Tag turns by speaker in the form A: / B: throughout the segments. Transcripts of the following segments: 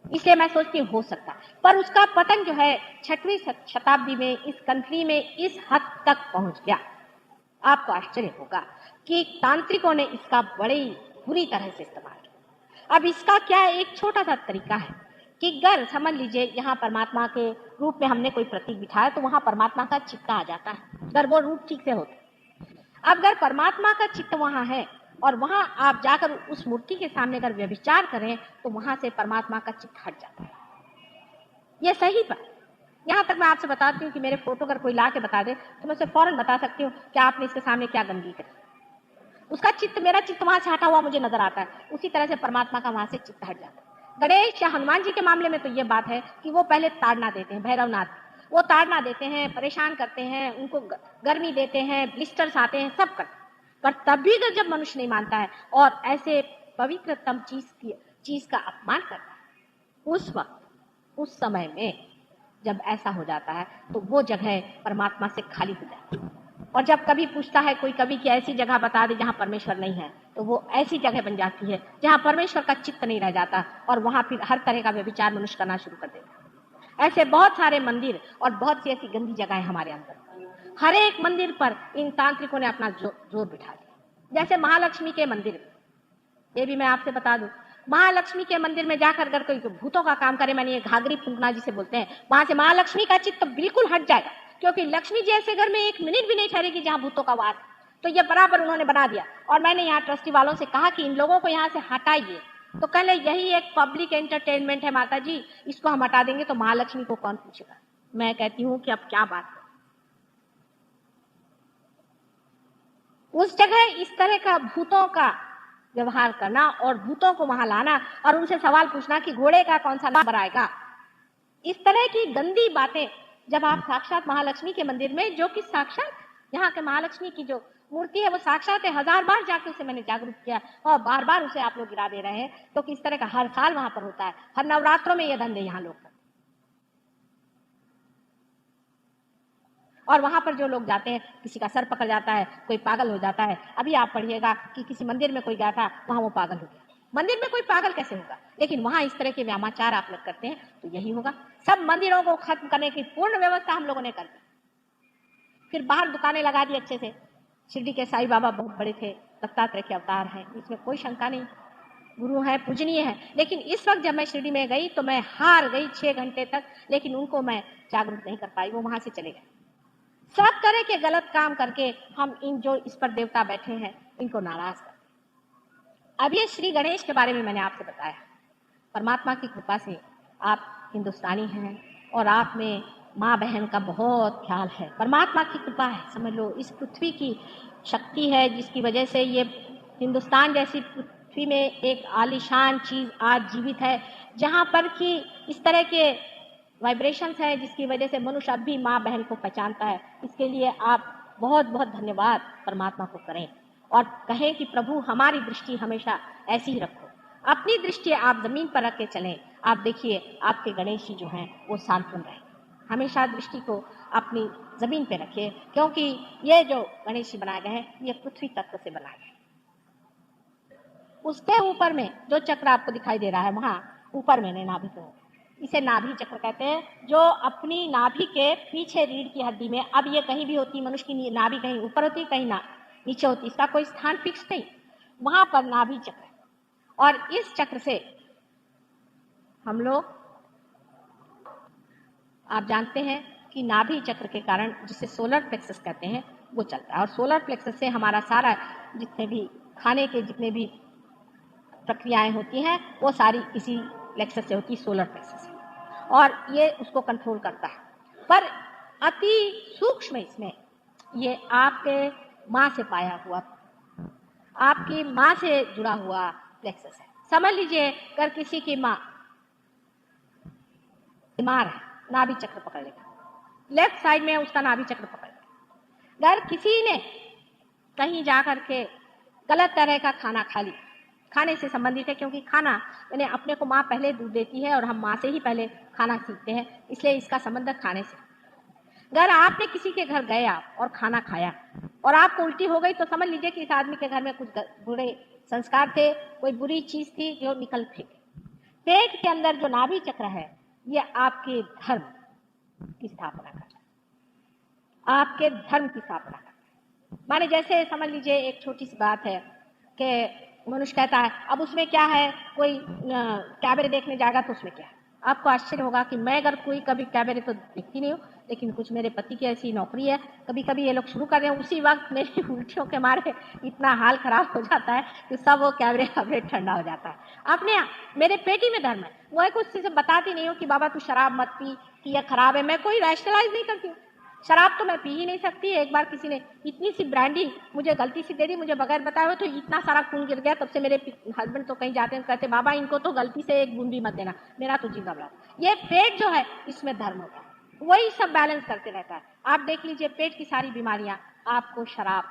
A: इसलिए मैं सोचती हूँ हो सकता है, पर उसका पतन जो है 6वीं शताब्दी में इस कंट्री में इस हद तक पहुंच गया, आपको आश्चर्य होगा कि तांत्रिकों ने इसका बड़ी बुरी तरह से इस्तेमाल किया। अब इसका क्या एक छोटा सा तरीका है कि अगर समझ लीजिए यहाँ परमात्मा के रूप में हमने कोई प्रतीक बिठाया तो वहां परमात्मा का चित्त आ जाता है, अगर वो रूप ठीक से होता। अब अगर परमात्मा का चित्त वहां है और वहां आप जाकर उस मूर्ति के सामने अगर व्यभिचार करें तो वहां से परमात्मा का चित्त हट जाता है। यह सही बात। यहां तक मैं आपसे बताती हूँ कि मेरे फोटो अगर कोई ला के बता दे तो मैं उसे फौरन बता सकती हूँ कि आपने इसके सामने क्या गंदगी करी। उसका चित्त, मेरा चित्त वहां से हटा हुआ मुझे नजर आता है, उसी तरह से परमात्मा का वहां से चित्त हट जाता है। गणेश या हनुमान जी के मामले में तो ये बात है कि वो पहले ताड़ना देते हैं, भैरवनाथ वो ताड़ना देते हैं, परेशान करते हैं, उनको गर्मी देते हैं, ब्लिस्टर्स आते हैं, सब करते हैं, पर तब भी जब मनुष्य नहीं मानता है और ऐसे पवित्रतम चीज का अपमान करता है, उस वक्त, उस समय में जब ऐसा हो जाता है तो वो जगह परमात्मा से खाली हो जाती है। और जब कभी पूछता है कोई कभी कि ऐसी जगह बता दे जहां परमेश्वर नहीं है, तो वो ऐसी जगह बन जाती है जहां परमेश्वर का चित्त नहीं रह जाता और वहां फिर हर तरह का व्यभिचार मनुष्य करना शुरू कर देता। ऐसे बहुत सारे मंदिर और बहुत सी ऐसी गंदी जगह है हमारे अंदर। हर एक मंदिर पर इन तांत्रिकों ने अपना जोर बिठा दिया। जैसे महालक्ष्मी के मंदिर में, ये भी मैं आपसे बता दूं, महालक्ष्मी के मंदिर में जाकर अगर कोई भूतों का काम करे, मैंने ये घाघरी फूंकना जिसे बोलते हैं, वहां से महालक्ष्मी का चित्त बिल्कुल हट जाएगा, क्योंकि लक्ष्मी जी ऐसे घर में एक मिनट भी नहीं ठहरेगी जहां भूतों का वास। तो ये बराबर उन्होंने बना दिया। और मैंने यहाँ ट्रस्टी वालों से कहा कि इन लोगों को यहाँ से हटाइए, तो कहले यही एक पब्लिक एंटरटेनमेंट है माता जी, इसको हम हटा देंगे तो महालक्ष्मी को कौन पूछेगा। मैं कहती हूँ कि अब क्या बात, उस जगह इस तरह का भूतों का व्यवहार करना और भूतों को वहां लाना और उनसे सवाल पूछना कि घोड़े का कौन सा नंबर आएगा, इस तरह की गंदी बातें जब आप साक्षात महालक्ष्मी के मंदिर में, जो कि साक्षात यहाँ के महालक्ष्मी की जो मूर्ति है वो साक्षात है, 1000 बार जाके उसे मैंने जागरूक किया और बार बार उसे आप लोग गिरा दे रहे हैं, तो किस तरह का हर साल वहां पर होता है, हर नवरात्रों में ये धंधे यहाँ लोग। और वहां पर जो लोग जाते हैं किसी का सर पकड़ जाता है, कोई पागल हो जाता है। अभी आप पढ़िएगा कि किसी मंदिर में कोई गया था, वहां वो पागल हो गया। मंदिर में कोई पागल कैसे होगा, लेकिन वहां इस तरह के व्यामाचार आप लोग करते हैं तो यही होगा। सब मंदिरों को खत्म करने की पूर्ण व्यवस्था हम लोगों ने कर दी, फिर बाहर दुकानें लगा दी अच्छे से। शिरडी के साईं बाबा बहुत बड़े थे, दत्तात्रेय के अवतार हैं, इसमें कोई शंका नहीं, गुरु है, पूजनीय है। लेकिन इस वक्त जब मैं शिरडी में गई तो मैं हार गई 6 घंटे तक, लेकिन उनको मैं जागरूक नहीं कर पाई, वो वहां से चले गए। सब तरह के गलत काम करके हम इन जो इस पर देवता बैठे हैं इनको नाराज कर। अब ये श्री गणेश के बारे में मैंने आपसे बताया, परमात्मा की कृपा से आप हिंदुस्तानी हैं और आप में माँ बहन का बहुत ख्याल है, परमात्मा की कृपा है, समझ लो इस पृथ्वी की शक्ति है जिसकी वजह से ये हिंदुस्तान जैसी पृथ्वी में एक आलीशान चीज आज जीवित है, जहां पर कि इस तरह के वाइब्रेशंस है जिसकी वजह से मनुष्य अब भी माँ बहन को पहचानता है। इसके लिए आप बहुत बहुत धन्यवाद परमात्मा को करें और कहें कि प्रभु हमारी दृष्टि हमेशा ऐसी ही रखो, अपनी दृष्टि आप जमीन पर रख के चलें। आप देखिए आपके गणेश जी जो हैं वो सांत्वन रहे, हमेशा दृष्टि को अपनी जमीन पे रखिए, क्योंकि ये जो गणेश जी बनाए गए हैं ये पृथ्वी तत्व से बनाए गए। उसके ऊपर में जो चक्र आपको दिखाई दे रहा है वहां ऊपर में नाभि को, इसे नाभि चक्र कहते हैं, जो अपनी नाभि के पीछे रीढ़ की हड्डी में, अब ये कहीं भी होती, मनुष्य की नाभि कहीं ऊपर होती कहीं ना नीचे होती, इसका कोई स्थान फिक्स नहीं, वहां पर नाभि चक्र है। और इस चक्र से हम लोग, आप जानते हैं कि नाभि चक्र के कारण जिसे सोलर प्लेक्सस कहते हैं वो चलता है, और सोलर प्लेक्सस से हमारा सारा जितने भी खाने के जितने भी प्रक्रियाएं होती हैं वो सारी इसी प्लेक्सस से होती है, सोलर प्लेक्सस से, और ये उसको कंट्रोल करता है। पर अति सूक्ष्म इसमें ये आपके माँ से पाया हुआ, आपकी माँ से जुड़ा हुआ प्लेक्सस है। समझ लीजिए अगर किसी की माँ बीमार है, नाभि चक्र पकड़ लेगा, लेफ्ट साइड में उसका नाभि चक्र पकड़ लेगा। अगर किसी ने कहीं जाकर के गलत तरह का खाना खा लिया, खाने से संबंधित है क्योंकि खाना यानी अपने को माँ पहले दूध देती है और हम माँ से ही पहले खाना सीखते हैं, इसलिए इसका संबंध खाने से। अगर आपने किसी के घर गए आप और खाना खाया और आपको उल्टी हो गई तो समझ लीजिए कि इस आदमी के घर में कुछ बुरे संस्कार थे, कोई बुरी चीज थी जो निकल फेंकी। पेट के अंदर जो नाभि चक्र है ये आपके धर्म की स्थापना करता है, आपके धर्म की स्थापना करता है। माने जैसे समझ लीजिए एक छोटी सी बात है कि मनुष्य कहता है अब उसमें क्या है, कोई कैबरे देखने जाएगा तो उसमें क्या है। आपको आश्चर्य होगा कि मैं अगर कोई कभी कैबरे तो देखती नहीं हूँ, लेकिन कुछ मेरे पति की ऐसी नौकरी है, कभी कभी ये लोग शुरू कर रहे हैं, उसी वक्त मेरी उल्टियों के मारे इतना हाल खराब हो जाता है कि सब वो कैबरे कैबरे ठंडा हो जाता है। अपने मेरे पेटी में धर्म है, वो है कुछ चीजें बताती नहीं हूँ कि बाबा तू शराब मत पी कि यह खराब है, मैं कोई रैशनलाइज नहीं करती हूँ। शराब तो मैं पी ही नहीं सकती। एक बार किसी ने इतनी सी ब्रांडी मुझे गलती से दे दी, मुझे बगैर बताए हुए, तो इतना सारा खून गिर गया। तब से मेरे हस्बैंड तो कहीं जाते हैं कहते बाबा इनको तो गलती से एक बूंद भी मत देना, मेरा तो जी घबरा। ये पेट जो है इसमें धर्म होता है, वही सब बैलेंस करते रहता है। आप देख लीजिए पेट की सारी बीमारियां आपको शराब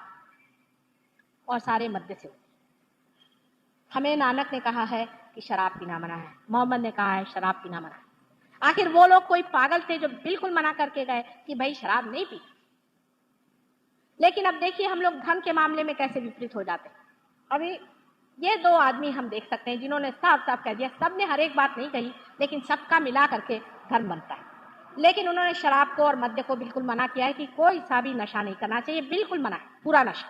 A: और सारे मद्य से। हमें नानक ने कहा है कि शराब पीना मना है, मोहम्मद ने कहा है शराब पीना मना है। आखिर वो लोग कोई पागल थे जो बिल्कुल मना करके गए कि भाई शराब नहीं पी। लेकिन अब देखिए हम लोग धर्म के मामले में कैसे विपरीत हो जाते हैं। अभी ये दो आदमी हम देख सकते हैं जिन्होंने साफ साफ कह दिया, सबने हर एक बात नहीं कही लेकिन सबका मिला करके धर्म बनता है। लेकिन उन्होंने शराब को और मद्य को बिल्कुल मना किया है कि कोई सा भी नशा नहीं करना चाहिए, बिल्कुल मना है, पूरा नशा।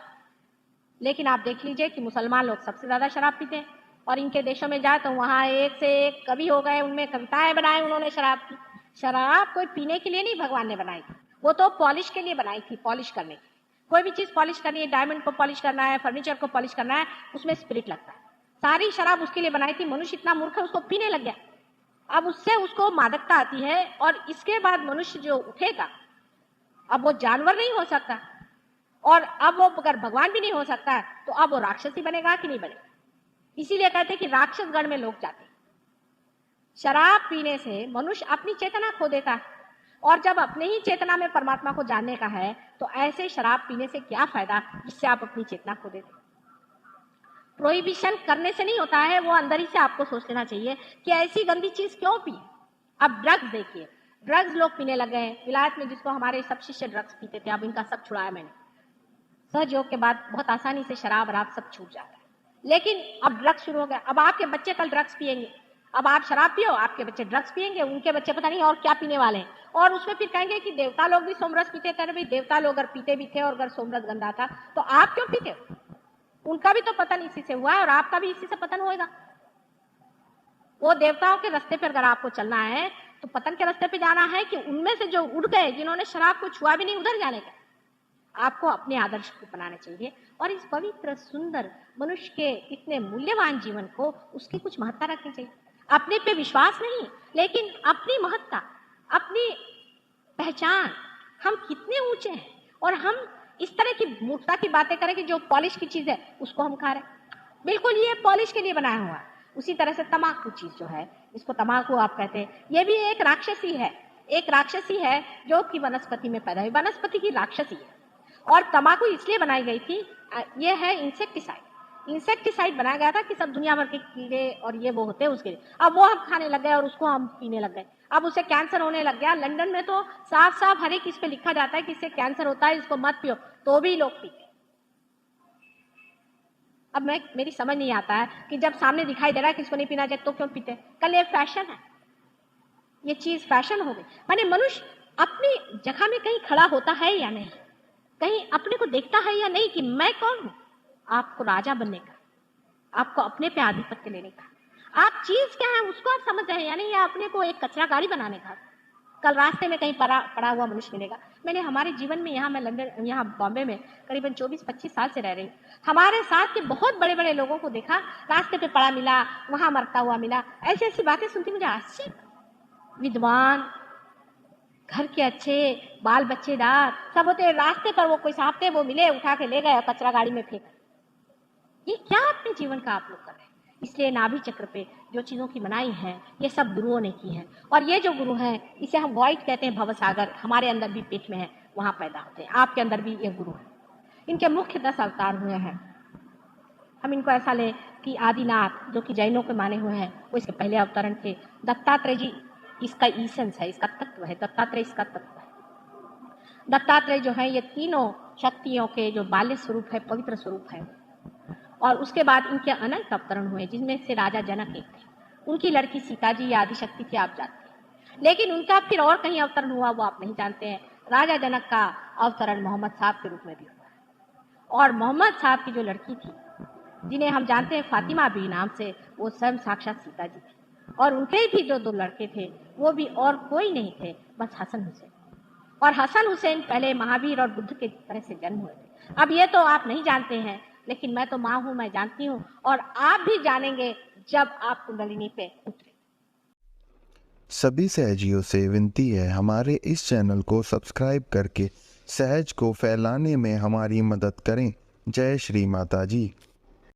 A: लेकिन आप देख लीजिए कि मुसलमान लोग सबसे ज्यादा शराब पीते हैं, और इनके देशों में जाए तो वहां एक से एक कवि हो गए, उनमें कविताएं बनाई उन्होंने शराब की। शराब कोई पीने के लिए नहीं भगवान ने बनाई थी, वो तो पॉलिश के लिए बनाई थी, पॉलिश करने की। कोई भी चीज पॉलिश करनी है, डायमंड को पॉलिश करना है, फर्नीचर को पॉलिश करना है, उसमें स्पिरिट लगता है। सारी शराब उसके लिए बनाई थी। मनुष्य इतना मूर्ख है उसको पीने लग गया, अब उससे उसको मादकता आती है। और इसके बाद मनुष्य जो उठेगा, अब वो जानवर नहीं हो सकता, और अब वो अगर भगवान भी नहीं हो सकता तो अब वो राक्षसी बनेगा कि नहीं बनेगा। इसीलिए कहते हैं कि राक्षस गण में लोग जाते हैं। शराब पीने से मनुष्य अपनी चेतना खो देता है, और जब अपने ही चेतना में परमात्मा को जानने का है तो ऐसे शराब पीने से क्या फायदा जिससे आप अपनी चेतना खो देते। प्रोहिबिशन करने से नहीं होता है, वो अंदर ही से आपको सोच लेना चाहिए कि ऐसी गंदी चीज क्यों पिए। अब ड्रग्स देखिए, ड्रग्स लोग पीने लगे हैं। विलायत में जिसको हमारे सब शिष्य ड्रग्स पीते थे, अब इनका सब छुड़ाया मैंने। सहयोग के बाद बहुत आसानी से शराब और सब छूट जाता है। लेकिन अब ड्रग्स शुरू हो गया, अब आपके बच्चे कल ड्रग्स पिएंगे। अब आप शराब पियो, आपके बच्चे ड्रग्स पिएंगे, उनके बच्चे पता नहीं और क्या पीने वाले हैं। और उसमें फिर कहेंगे कि देवता लोग भी सोमरस पीते थे। भाई देवता लोग अगर पीते भी थे और अगर सोमरस गंदा था तो आप क्यों पीते हो? उनका भी तो पतन इसी से हुआ है और आपका भी इसी से पतन होएगा। वो देवताओं के रास्ते पर अगर आपको चलना है तो पतन के रास्ते पे जाना है कि उनमें से जो उड़ गए, जिन्होंने शराब को छुआ भी नहीं, उधर जाने का। आपको अपने आदर्श को बनाना चाहिए और इस पवित्र सुंदर मनुष्य के इतने मूल्यवान जीवन को उसकी कुछ महत्ता रखनी चाहिए। अपने पे विश्वास नहीं, लेकिन अपनी महत्ता, अपनी पहचान, हम कितने ऊंचे हैं। और हम इस तरह की मूर्खता की बातें करें कि जो पॉलिश की चीज है उसको हम खा रहे हैं, बिल्कुल ये पॉलिश के लिए बनाया हुआ है। उसी तरह से तमाकू चीज जो है, इसको तमाकू आप कहते हैं, ये भी एक राक्षसी है। एक राक्षसी है जो कि वनस्पति में पैदा हुई, वनस्पति की राक्षसी है। और तंबाकू इसलिए बनाई गई थी, ये है इंसेक्टिसाइड। इंसेक्टिसाइड बनाया गया था कि सब दुनिया भर के कीड़े और ये वो होते हैं उसके लिए। अब वो हम खाने लग गए और उसको हम पीने लग गए। अब उसे कैंसर होने लग गया। लंदन में तो साफ साफ हर एक इस पे लिखा जाता है कि इससे कैंसर होता है, इसको मत पियो, तो भी लोग पीते। अब मेरी समझ नहीं आता है कि जब सामने दिखाई दे रहा है कि इसको नहीं पीना चाहिए तो क्यों पीते। कल ये फैशन है, ये चीज फैशन हो गई। माने मनुष्य अपनी जगह में कहीं खड़ा होता है या नहीं, कहीं अपने को देखता है या नहीं कि मैं कौन हूं। आपको राजा बनने का, आपको अपने पे आधिपत्य लेने का, आप चीज क्या है उसको आप समझ रहे हैं या नहीं, या अपने को एक कचरा गाड़ी बनाने का। कल रास्ते में कहीं पड़ा हुआ मनुष्य मिलेगा। मैंने हमारे जीवन में, यहाँ मैं लंदन, यहाँ बॉम्बे में करीबन 24-25 साल से रह रही हूँ, हमारे साथ के बहुत बड़े बड़े लोगों को देखा, रास्ते पे पड़ा मिला, वहां मरता हुआ मिला। ऐसी ऐसी बातें सुनती मुझे आश्चर्य। विद्वान, घर के अच्छे, बाल बच्चेदार सब होते, रास्ते पर वो कोई साहब थे, वो मिले, उठा के ले गए, कचरा गाड़ी में फेंक। ये क्या अपने जीवन का आप लोग कर रहे हैं? इसलिए नाभि चक्र पे जो चीजों की मनाई है ये सब गुरुओं ने की है। और ये जो गुरु हैं इसे हम वॉइड कहते हैं, भवसागर हमारे अंदर भी पेट में है, वहां पैदा होते हैं। आपके अंदर भी ये गुरु है। इनके मुख्य 10 अवतार हुए हैं। हम इनको ऐसा लें कि आदिनाथ जो कि जैनों के माने हुए हैं, वो इसके पहले अवतरण थे। दत्तात्रेय जी इसका ईसेंस है, इसका तत्व है, दत्तात्रेय इसका तत्व है। दत्तात्रेय जो है ये तीनों शक्तियों के जो बाल्य स्वरूप है, पवित्र स्वरूप है। और उसके बाद इनके अनंत अवतरण हुए, जिनमें से राजा जनक एक थे। उनकी लड़की सीता जी या आदिशक्ति थी, आप जानते हैं। लेकिन उनका फिर और कहीं अवतरण हुआ, वो आप नहीं जानते हैं। राजा जनक का अवतरण मोहम्मद साहब के रूप में भी हुआ है। और मोहम्मद साहब की जो लड़की थी, जिन्हें हम जानते हैं फातिमा बी नाम से, वो स्वयं साक्षात सीता जी थी। और उनके भी जो 2 लड़के थे, वो भी और कोई नहीं थे, बस हसन हुसैन। और हसन हुसैन पहले महावीर और बुद्ध के तरह से जन्म हुए थे। अब ये तो आप नहीं जानते हैं, लेकिन मैं तो माँ हूँ, मैं जानती हूँ, और आप भी जानेंगे जब आप कुंडलिनी पे उतरे।
B: सभी सहजियों से विनती है, हमारे इस चैनल को सब्सक्राइब करके सहज को फैलाने में हमारी मदद करें। जय श्री माता जी।